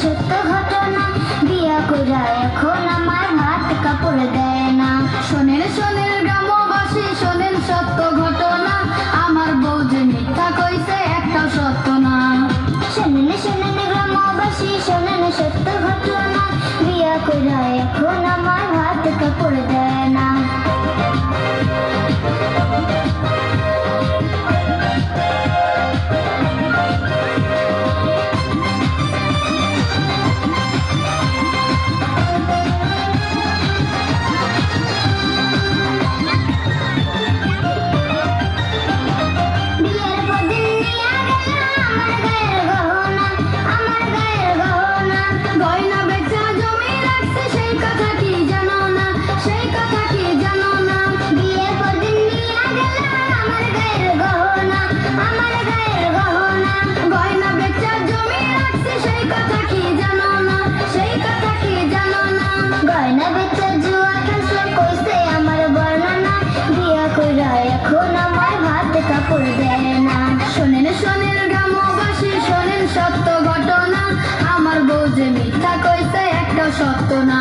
সত্য ঘটনা, বিয়া কইরা এখন আমার ভাত কাপড় দেয় না। শোনেন শোনেন গ্রামবাসী, শোনেন সত্য ঘটনা, আমার বউ যে মিথ্যা কইছে একটাও সত্য না। শোনেন শোনেন গ্রামবাসী, শোনেন সত্য ঘটনা, বিয়া কইরা এখন আমার ভাত কাপড় দেয় না। গয়না বেচা জমি রাখছে সেই কথা কি জানো না, সেই কথা কি জানো না। বিয়ের পর দিন নিয়া গেলাম আমার গায়ের গহনা, আমার গায়ের গহনা। গয়না বেচা জমি রাখছে সেই কথা কি জানো না, সেই কথা কি জানো না। গয়না বেচা জুয়া খেলছে কইছে আমার বর্ণনা, বিয়া কইরা এখন আমার ভাত কাপড় দেয় না। শোনেন শোনেন গ্রামবাসী, শোনেন সত্য ঘটনা, আমার বউ যে মিথ্যা কইছে একটাও সত্য না।